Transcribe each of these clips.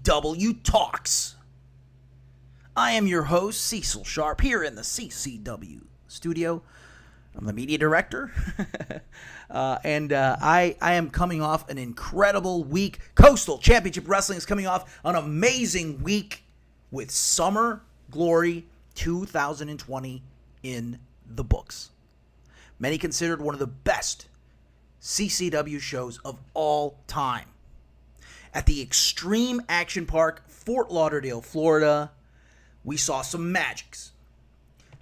CCW Talks. I am your host, Cecil Sharp, here in the CCW studio. I'm the media director, and I am coming off an incredible week. Coastal Championship Wrestling is coming off an amazing week with Summer Glory 2020 in the books. Many considered one of the best CCW shows of all time. At the Extreme Action Park, Fort Lauderdale, Florida, we saw some magics.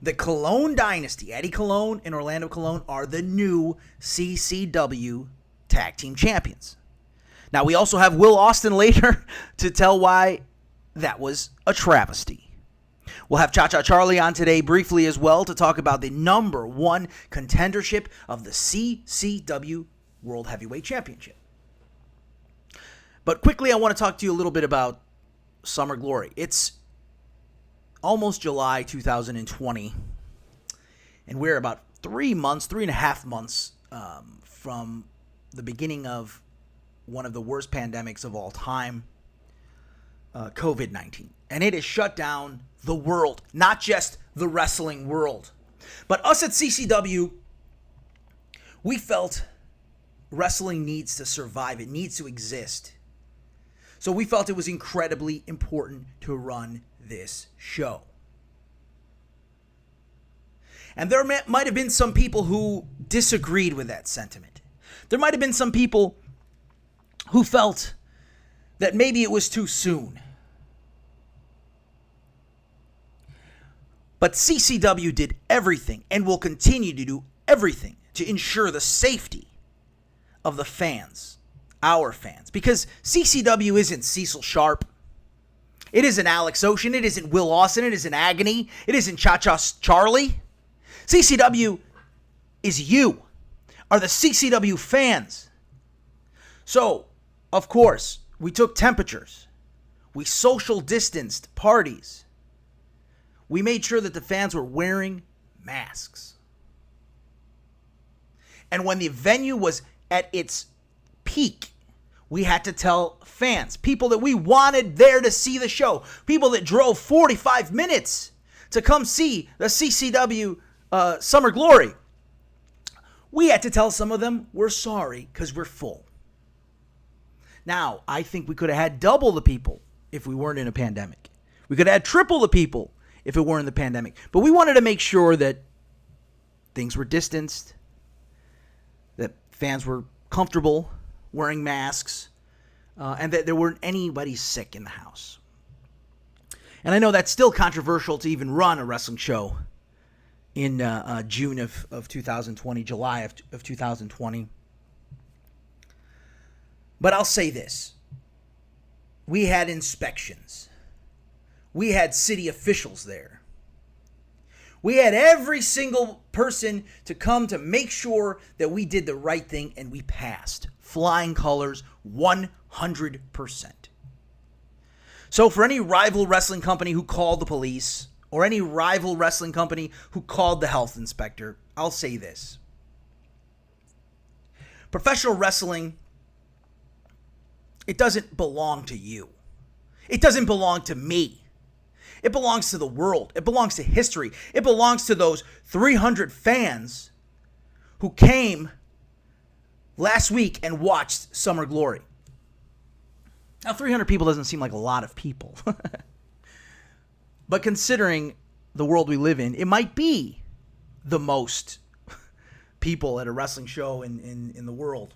The Colon Dynasty, Eddie Colon and Orlando Colon, are the new CCW Tag Team Champions. Now, we also have Will Austin later to tell why that was a travesty. We'll have Cha-Cha Charlie on today briefly as well to talk about the number one contendership of the CCW World Heavyweight Championship. But quickly, I want to talk to you a little bit about Summer Glory. It's almost July 2020, and we're about 3.5 months from the beginning of one of the worst pandemics of all time, COVID-19. And it has shut down the world, not just the wrestling world. But us at CCW, we felt wrestling needs to survive. It needs to exist. So we felt it was incredibly important to run this show. And there might have been some people who disagreed with that sentiment. There might have been some people who felt that maybe it was too soon. But CCW did everything and will continue to do everything to ensure the safety of the fans, our fans. Because CCW isn't Cecil Sharp. It isn't Alex Ocean. It isn't Will Austin. It isn't Agony. It isn't Cha-Cha Charlie. CCW is you, are the CCW fans. So, of course, we took temperatures. We social distanced parties. We made sure that the fans were wearing masks. And when the venue was at its peak, we had to tell fans, people that we wanted there to see the show, people that drove 45 minutes to come see the CCW Summer Glory, we had to tell some of them we're sorry because we're full. Now, I think we could have had double the people if we weren't in a pandemic. We could have had triple the people if it weren't in the pandemic. But we wanted to make sure that things were distanced, that fans were comfortable wearing masks, and that there weren't anybody sick in the house. And I know that's still controversial to even run a wrestling show in June of 2020, July of 2020. But I'll say this. We had inspections. We had city officials there. We had every single person to come to make sure that we did the right thing, and we passed. Flying colors, 100%. So for any rival wrestling company who called the police, or any rival wrestling company who called the health inspector, I'll say this. Professional wrestling, it doesn't belong to you. It doesn't belong to me. It belongs to the world. It belongs to history. It belongs to those 300 fans who came last week and watched Summer Glory. Now, 300 people doesn't seem like a lot of people. But considering the world we live in, it might be the most people at a wrestling show in the world.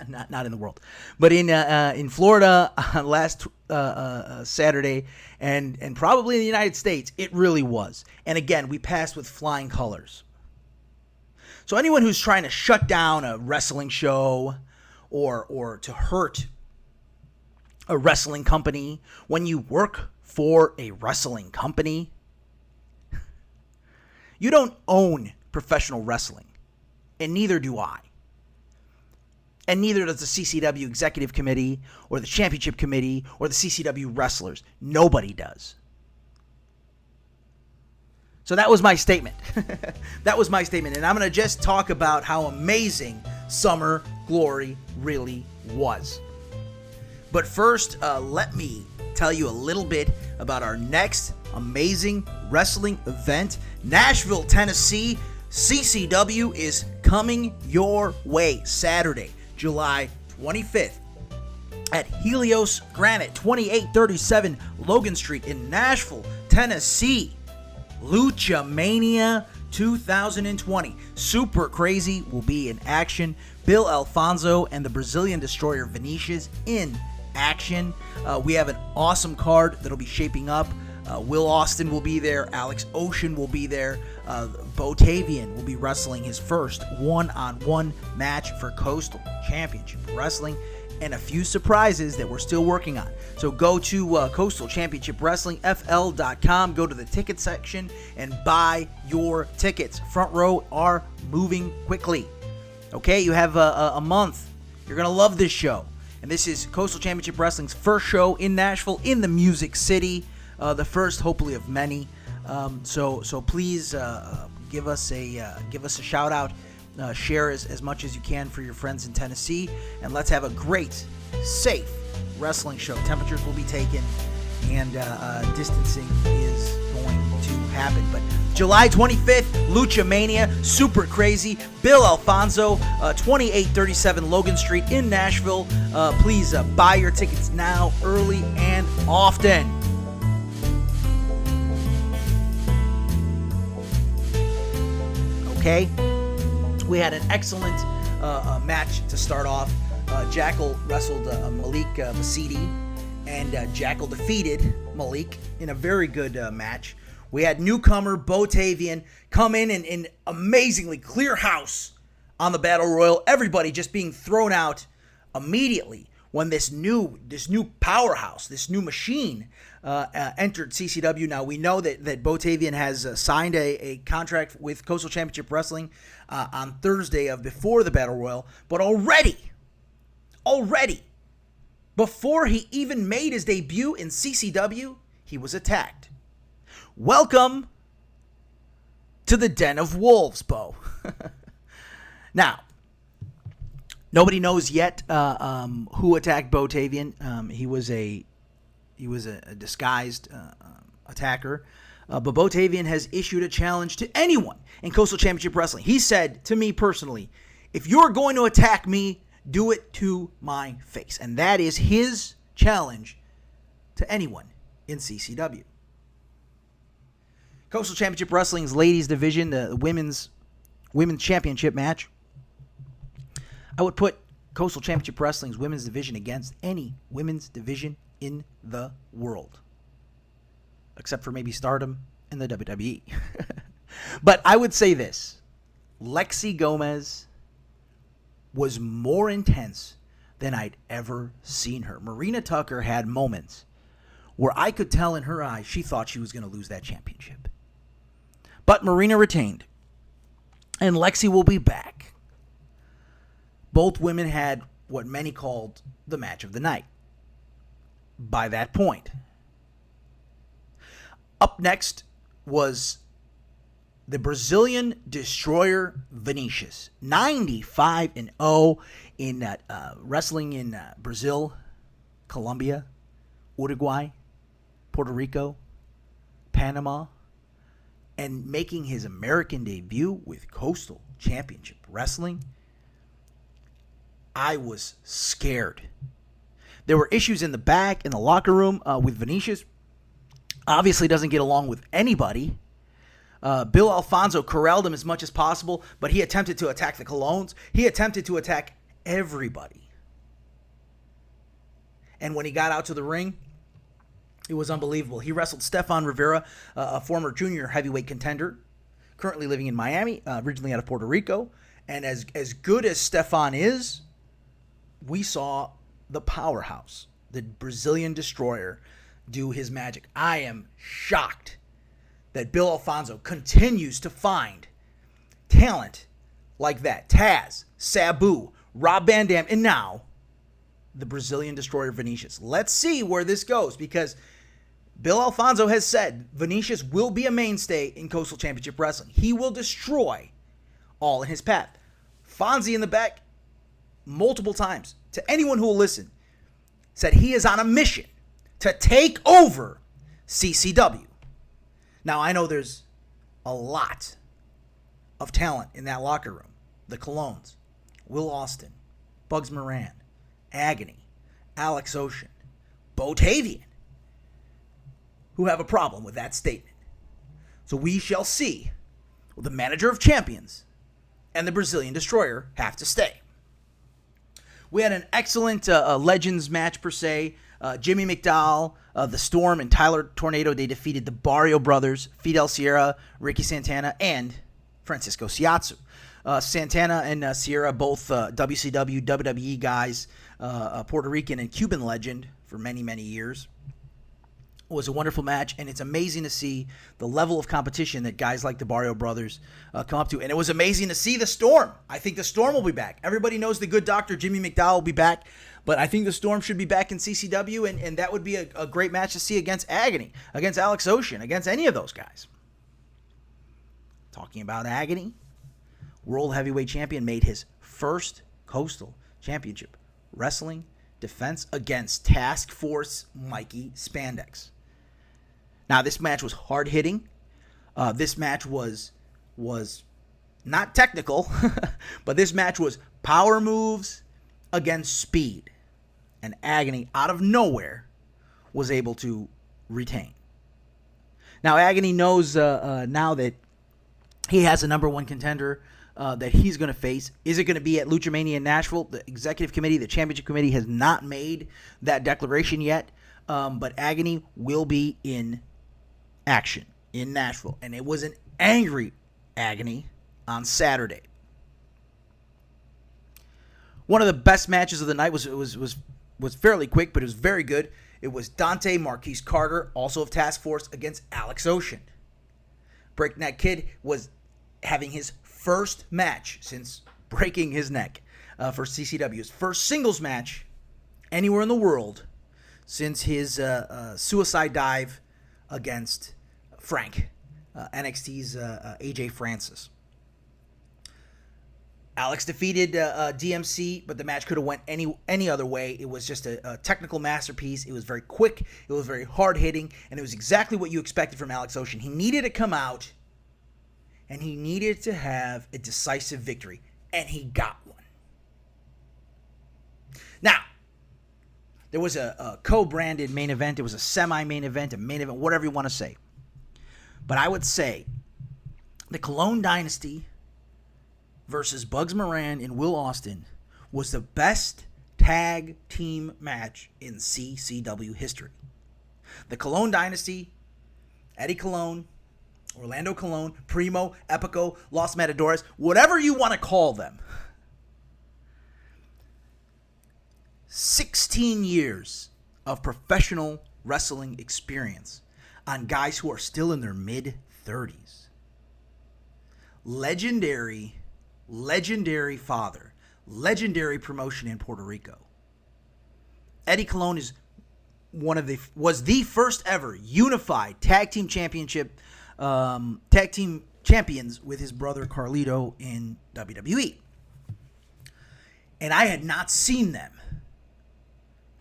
Not in the world, but in Florida last Saturday, and probably in the United States, it really was. And again, we passed with flying colors. So anyone who's trying to shut down a wrestling show or to hurt a wrestling company when you work for a wrestling company, you don't own professional wrestling, and neither do I. And neither does the CCW Executive Committee or the Championship Committee or the CCW wrestlers. Nobody does. So that was my statement. That was my statement. And I'm going to just talk about how amazing Summer Glory really was. But first, let me tell you a little bit about our next amazing wrestling event. Nashville, Tennessee, CCW is coming your way Saturday, July 25th at Helios Granite, 2837 Logan Street in Nashville, Tennessee. Lucha Mania 2020. Super Crazy will be in action. Bill Alfonso and the Brazilian Destroyer Vinicius in action. We have an awesome card that'll be shaping up. Will Austin will be there. Alex Ocean will be there. Bo Tavian will be wrestling his first one-on-one match for Coastal Championship Wrestling, and a few surprises that we're still working on. So go to Coastal Championship Wrestling FL.com, go to the ticket section, and buy your tickets. Front row are moving quickly. Okay, you have a month. You're going to love this show. And this is Coastal Championship Wrestling's first show in Nashville, in the Music City. The first, hopefully, of many. So please give us a shout out. Share as much as you can for your friends in Tennessee, and let's have a great, safe wrestling show. Temperatures will be taken, and distancing is going to happen. But July 25th, Lucha Mania, Super Crazy, Bill Alfonso, 2837 Logan Street in Nashville. Please buy your tickets now, early and often. Okay? We had an excellent match to start off. Jackal wrestled Malik Vasidi, and Jackal defeated Malik in a very good match. We had newcomer Bo Tavian come in and amazingly clear house on the Battle Royal. Everybody just being thrown out immediately when this new powerhouse, this new machine entered CCW. Now, we know that Bo Tavian has signed a contract with Coastal Championship Wrestling on Thursday of before the Battle Royal, but already, before he even made his debut in CCW, he was attacked. Welcome to the Den of Wolves, Bo. Now, nobody knows yet who attacked Bo Tavian. He was a disguised attacker. But Bo Tavian has issued a challenge to anyone in Coastal Championship Wrestling. He said to me personally, if you're going to attack me, do it to my face. And that is his challenge to anyone in CCW. Coastal Championship Wrestling's ladies division, the women's championship match. I would put Coastal Championship Wrestling's women's division against any women's division in the world, except for maybe Stardom and the WWE. But I would say this: Lexi Gomez was more intense than I'd ever seen her. Marina Tucker had moments where I could tell in her eyes she thought she was going to lose that championship. But Marina retained, and Lexi will be back. Both women had what many called the match of the night by that point. Up next was the Brazilian Destroyer Vinicius, 95-0 in wrestling in Brazil, Colombia, Uruguay, Puerto Rico, Panama, and making his American debut with Coastal Championship Wrestling. I was scared. There were issues in the back, in the locker room with Vinicius. Obviously doesn't get along with anybody. Bill Alfonso corralled him as much as possible, but he attempted to attack the Colognes. He attempted to attack everybody. And when he got out to the ring, it was unbelievable. He wrestled Stefan Rivera, a former junior heavyweight contender, currently living in Miami, originally out of Puerto Rico. And as good as Stefan is, we saw the powerhouse, the Brazilian Destroyer, do his magic. I am shocked that Bill Alfonso continues to find talent like that. Taz, Sabu, Rob Van Dam, and now the Brazilian Destroyer Vinicius. Let's see where this goes, because Bill Alfonso has said Vinicius will be a mainstay in Coastal Championship Wrestling. He will destroy all in his path. Fonzie in the back, multiple times, to anyone who will listen, said he is on a mission to take over CCW. Now, I know there's a lot of talent in that locker room. The Colognes, Will Austin, Bugs Moran, Agony, Alex Ocean, Bo Tavian, who have a problem with that statement. So we shall see. The manager of champions and the Brazilian Destroyer have to stay. We had an excellent Legends match, per se. Jimmy McDowell, The Storm, and Tyler Tornado, they defeated the Barrio Brothers, Fidel Sierra, Ricky Santana, and Francisco Siatsu. Santana and Sierra, both WCW, WWE guys, Puerto Rican and Cuban legend for many, many years. It was a wonderful match, and it's amazing to see the level of competition that guys like the Barrio Brothers come up to. And it was amazing to see the Storm. I think the Storm will be back. Everybody knows the good doctor, Jimmy McDowell, will be back, but I think the Storm should be back in CCW, and that would be a great match to see against Agony, against Alex Ocean, against any of those guys. Talking about Agony, World Heavyweight Champion made his first Coastal Championship Wrestling defense against Task Force Mikey Spandex. Now, this match was hard-hitting. This match was not technical, but this match was power moves against speed. And Agony, out of nowhere, was able to retain. Now, Agony knows now that he has a number one contender that he's going to face. Is it going to be at Lucha Mania in Nashville? The executive committee, the championship committee, has not made that declaration yet. But Agony will be in action in Nashville. And it was an angry Agony on Saturday. One of the best matches of the night was fairly quick, but it was very good. It was Dante Marquise Carter, also of Task Force, against Alex Ocean. Breakneck Kid was having his first match since breaking his neck for CCW. His first singles match anywhere in the world since his suicide dive against Frank, NXT's AJ Francis. Alex defeated DMC, but the match could have went any other way. It was just a technical masterpiece. It was very quick. It was very hard-hitting, and it was exactly what you expected from Alex Ocean. He needed to come out, and he needed to have a decisive victory, and he got one. Now, there was a co-branded main event. It was a semi-main event, a main event, whatever you want to say. But I would say the Colon Dynasty versus Bugs Moran and Will Austin was the best tag team match in CCW history. The Colon Dynasty, Eddie Colon, Orlando Colon, Primo, Epico, Los Matadores, whatever you want to call them. 16 years of professional wrestling experience on guys who are still in their mid-30s. Legendary father. Legendary promotion in Puerto Rico. Eddie Colon was the first ever unified tag team champions with his brother Carlito in WWE. And I had not seen them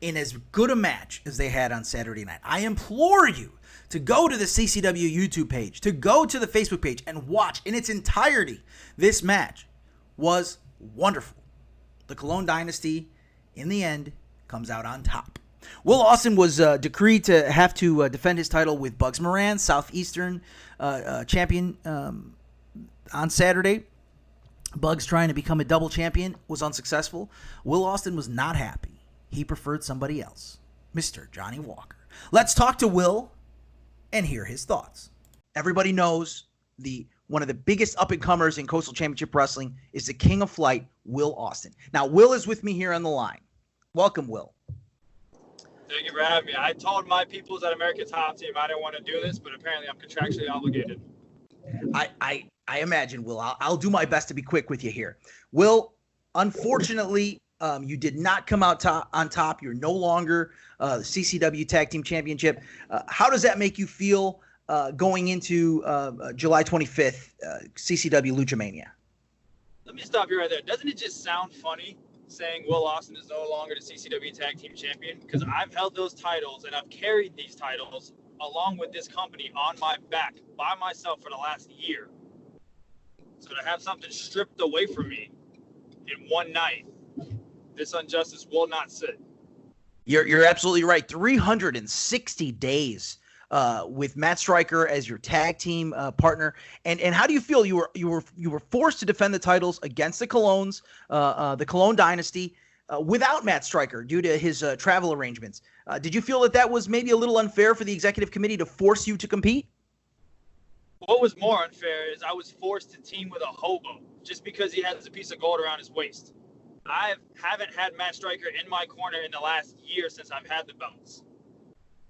in as good a match as they had on Saturday night. I implore you to go to the CCW YouTube page, to go to the Facebook page and watch in its entirety. This match was wonderful. The Colon Dynasty, in the end, comes out on top. Will Austin was decreed to have to defend his title with Bugs Moran, Southeastern champion, on Saturday. Bugs trying to become a double champion was unsuccessful. Will Austin was not happy. He preferred somebody else, Mr. Johnny Walker. Let's talk to Will and hear his thoughts. Everybody knows one of the biggest up-and-comers in Coastal Championship Wrestling is the King of Flight, Will Austin. Now, Will is with me here on the line. Welcome, Will. Thank you for having me. I told my peoples at American Top Team I didn't want to do this, but apparently I'm contractually obligated. I imagine, Will. I'll do my best to be quick with you here. Will, unfortunately, you did not come out on top. You're no longer the CCW Tag Team Championship. How does that make you feel going into July 25th, CCW Lucha Mania? Let me stop you right there. Doesn't it just sound funny saying Will Austin is no longer the CCW Tag Team Champion, because I've held those titles and I've carried these titles along with this company on my back by myself for the last year. So to have something stripped away from me in one night, this injustice will not sit. You're absolutely right. 360 days with Matt Striker as your tag team partner, and how do you feel? You were forced to defend the titles against the Colognes, the Colon Dynasty, without Matt Striker due to his travel arrangements. Did you feel that was maybe a little unfair for the executive committee to force you to compete? What was more unfair is I was forced to team with a hobo just because he has a piece of gold around his waist. I haven't had Matt Striker in my corner in the last year since I've had the belts.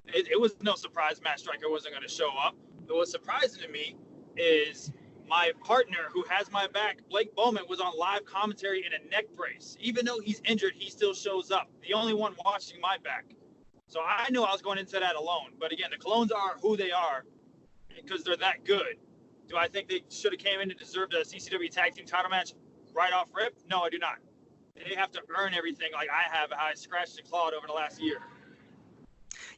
It was no surprise Matt Striker wasn't going to show up. But what's surprising to me is my partner who has my back, Blake Bowman, was on live commentary in a neck brace. Even though he's injured, he still shows up. The only one watching my back. So I knew I was going into that alone. But again, the Colognes are who they are because they're that good. Do I think they should have came in and deserved a CCW Tag Team title match right off rip? No, I do not. They have to earn everything like I have. I scratched and clawed over the last year.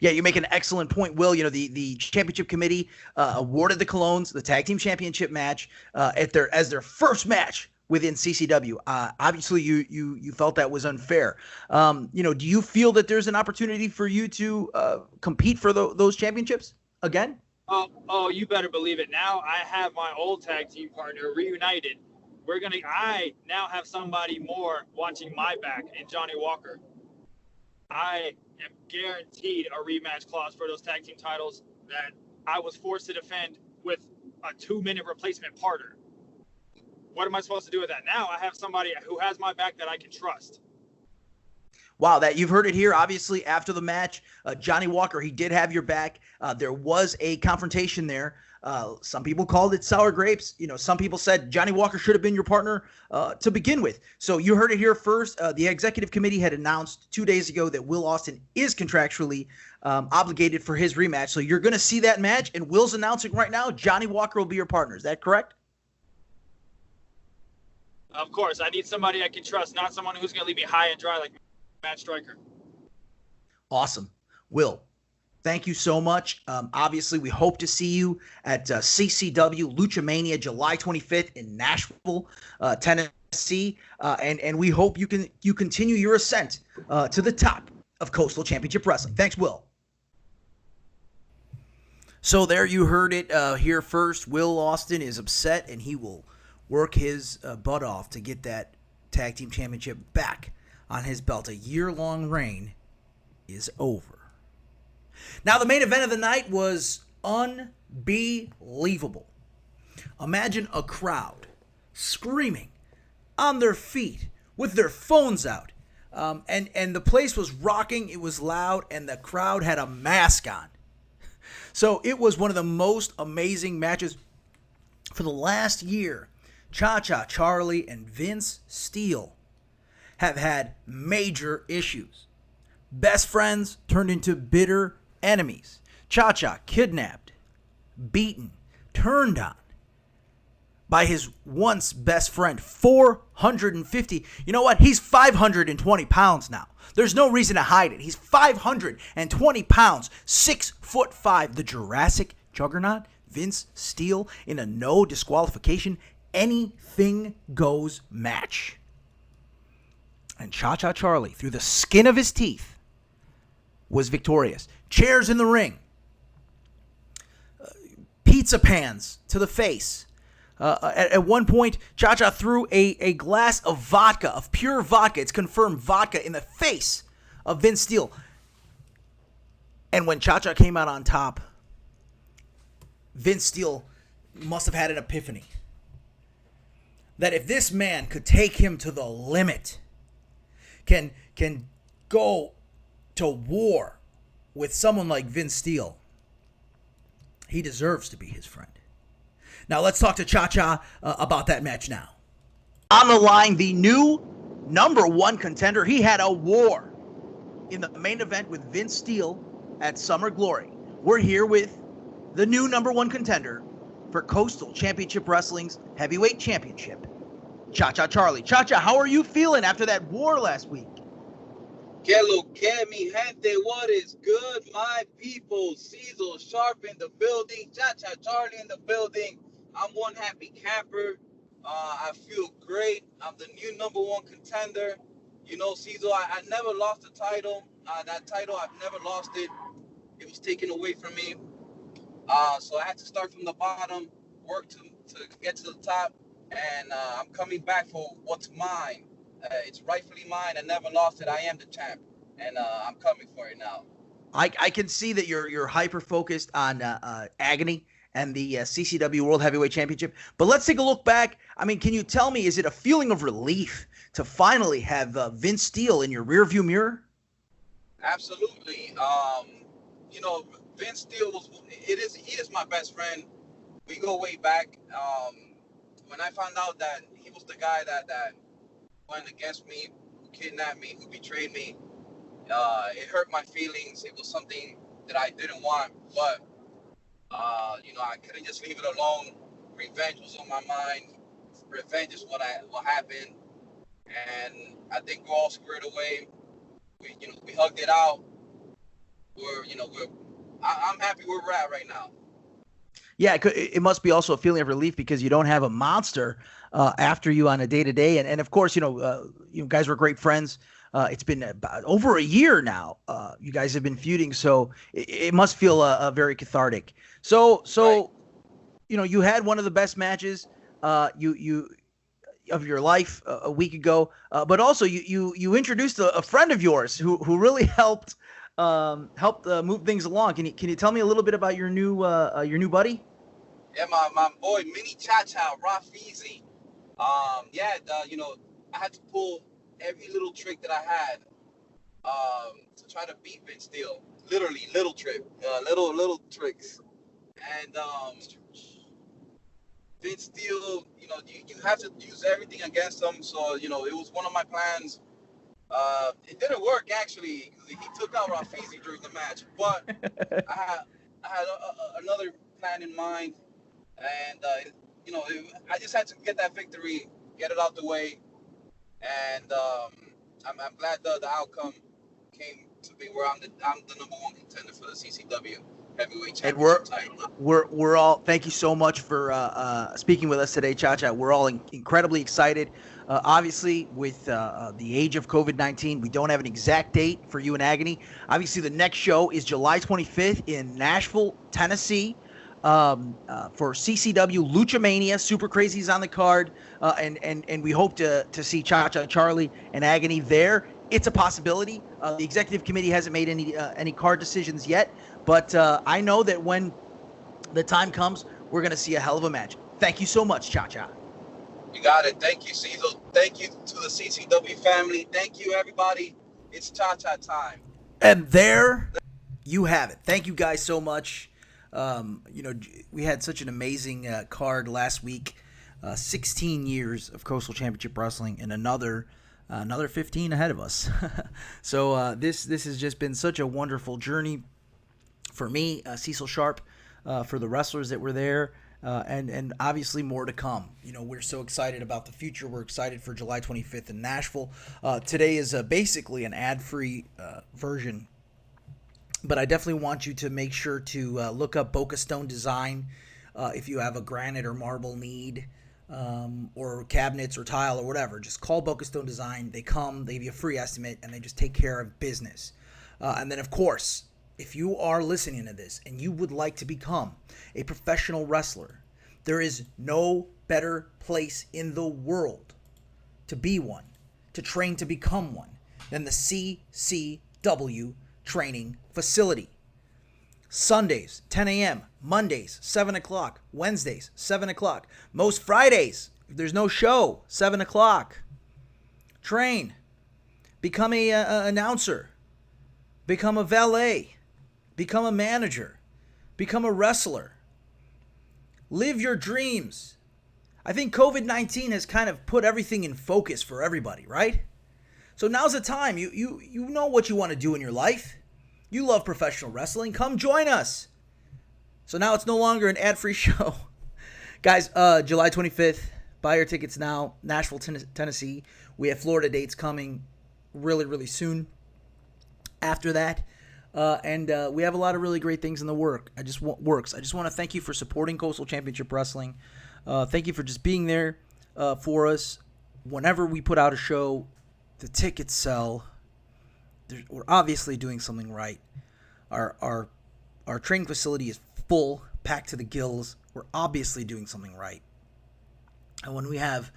Yeah, you make an excellent point, Will. You know, the championship committee awarded the Colognes the tag team championship match as their first match within CCW. Obviously, you felt that was unfair. Do you feel that there's an opportunity for you to compete for those championships again? Oh, you better believe it. Now I have my old tag team partner reunited. I now have somebody more watching my back in Johnny Walker. I am guaranteed a rematch clause for those tag team titles that I was forced to defend with a 2-minute replacement partner. What am I supposed to do with that? Now I have somebody who has my back that I can trust. Wow, that you've heard it here. Obviously, after the match, Johnny Walker, he did have your back. There was a confrontation there. Some people called it sour grapes. Some people said Johnny Walker should have been your partner to begin with. So you heard it here first. The executive committee had announced 2 days ago that Will Austin is contractually obligated for his rematch. So you're going to see that match, and Will's announcing right now Johnny Walker will be your partner. Is that correct? Of course. I need somebody I can trust, not someone who's going to leave me high and dry like Matt Striker. Awesome. Will, thank you so much. Obviously, we hope to see you at CCW Lucha Mania July 25th in Nashville, Tennessee, and we hope you continue your ascent to the top of Coastal Championship Wrestling. Thanks, Will. So there you heard it here first. Will Austin is upset, and he will work his butt off to get that tag team championship back on his belt. A year-long reign is over. Now, the main event of the night was unbelievable. Imagine a crowd screaming on their feet with their phones out. And the place was rocking. It was loud, and the crowd had a mask on. So it was one of the most amazing matches for the last year. Cha-Cha Charlie and Vince Steele have had major issues. Best friends turned into bitter enemies. Cha-Cha kidnapped, beaten, turned on by his once best friend. 450. You know what? He's 520 pounds now. There's no reason to hide it. He's 520 pounds, 6'5", the Jurassic Juggernaut, Vince Steele, in a no disqualification, anything goes match. And Cha-Cha Charlie, through the skin of his teeth, was victorious. Chairs in the ring. Pizza pans to the face. At one point, Cha-Cha threw a glass of vodka, of pure vodka, it's confirmed vodka, in the face of Vince Steele. And when Cha-Cha came out on top, Vince Steele must have had an epiphany. That if this man could take him to the limit, can go to war with someone like Vince Steele, he deserves to be his friend. Now let's talk to Cha-Cha about that match now. On the line, the new #1 contender. He had a war in the main event with Vince Steele at Summer Glory. We're here with the new #1 contender for Coastal Championship Wrestling's Heavyweight Championship, Cha-Cha Charlie. Cha-Cha, how are you feeling after that war last week? Que lo que, mi gente, what is good, my people? Cecil Sharp in the building, Cha-Cha Charlie in the building. I'm one happy camper. I feel great. I'm the new #1 contender. You know, Cecil, I never lost the title. That title, I've never lost it. It was taken away from me. So I had to start from the bottom, work to get to the top, and I'm coming back for what's mine. It's rightfully mine. I never lost it. I am the champ, and I'm coming for it now. I can see that you're hyper focused on Agony and the CCW World Heavyweight Championship. But let's take a look back. I mean, can you tell me, is it a feeling of relief to finally have Vince Steele in your rearview mirror? Absolutely. You know, Vince Steele he is my best friend. We go way back. When I found out that he was the guy that went against me, who kidnapped me, who betrayed me, it hurt my feelings. It was something that I didn't want, but you know, I couldn't just leave it alone. Revenge was on my mind. Revenge is what happened, and I think we're all squared away. We hugged it out. I'm happy where we're at right now. Yeah, it must be also a feeling of relief because you don't have a monster after you on a day-to-day. And of course, you guys were great friends. It's been about over a year now. You guys have been feuding, so it must feel very cathartic. So right. You had one of the best matches you of your life a week ago, but also you introduced a friend of yours who really helped move things along. Can you tell me a little bit about your new buddy? Yeah, my boy Mini Cha-Cha Rafizi. I had to pull every little trick that I had to try to beat Vince Steele. Literally little tricks. And Vince Steele, you have to use everything against him. So, it was one of my plans. It didn't work, actually. He took out Rafizi during the match, but I had another plan in mind, and I just had to get that victory, get it out the way, and I'm glad the outcome came to be where I'm the #1 contender for the CCW Heavyweight Championship title. We're all, thank you so much for speaking with us today, Cha-Cha. We're all incredibly excited. Obviously, with the age of COVID-19, we don't have an exact date for you and Agony. Obviously, the next show is July 25th in Nashville, Tennessee, for CCW Lucha Mania. Super Crazy is on the card, and we hope to see Cha-Cha Charlie and Agony there. It's a possibility. The executive committee hasn't made any card decisions yet, but I know that when the time comes, we're going to see a hell of a match. Thank you so much, Cha-Cha. You got it. Thank you, Cecil. Thank you to the CCW family. Thank you, everybody. It's Cha-Cha time. And there you have it. Thank you guys so much. We had such an amazing card last week. 16 years of Coastal Championship Wrestling and another 15 ahead of us. So this has just been such a wonderful journey for me, Cecil Sharp, for the wrestlers that were there. And obviously more to come. We're so excited about the future. We're excited for July 25th in Nashville. Today is basically an ad-free version, but I definitely want you to make sure to look up Boca Stone Design if you have a granite or marble need, or cabinets or tile or whatever. Just call Boca Stone Design. They come, they give you a free estimate, and they just take care of business. And then, of course, if you are listening to this and you would like to become a professional wrestler, there is no better place in the world to be one, to train to become one, than the CCW Training Facility. Sundays, 10 a.m., Mondays, 7 o'clock, Wednesdays, 7 o'clock, most Fridays, if there's no show, 7 o'clock. Train, become a announcer, become a valet, become a manager, become a wrestler. Live your dreams. I think COVID-19 has kind of put everything in focus for everybody, right? So now's the time. You know what you want to do in your life. You love professional wrestling. Come join us. So now it's no longer an ad-free show. Guys, July 25th, Buy your tickets now. Nashville, Tennessee. We have Florida dates coming really, really soon after that. And we have a lot of really great things in the works. I just want to thank you for supporting Coastal Championship Wrestling. Thank you for just being there for us. Whenever we put out a show, the tickets sell. We're obviously doing something right. Our training facility is full, packed to the gills. We're obviously doing something right. And when we have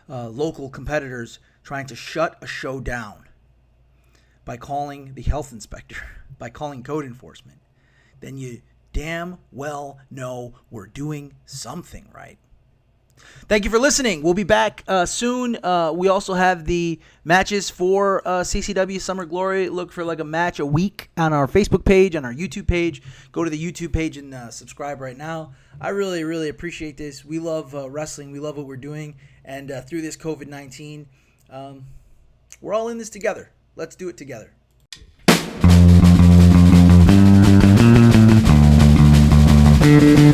local competitors trying to shut a show down by calling the health inspector, by calling code enforcement, then you damn well know we're doing something right. Thank you for listening. We'll be back soon. We also have the matches for CCW Summer Glory. Look for like a match a week on our Facebook page, on our YouTube page. Go to the YouTube page and subscribe right now. I really, really appreciate this. We love wrestling. We love what we're doing. And through this COVID-19, we're all in this together. Let's do it together. Thank you.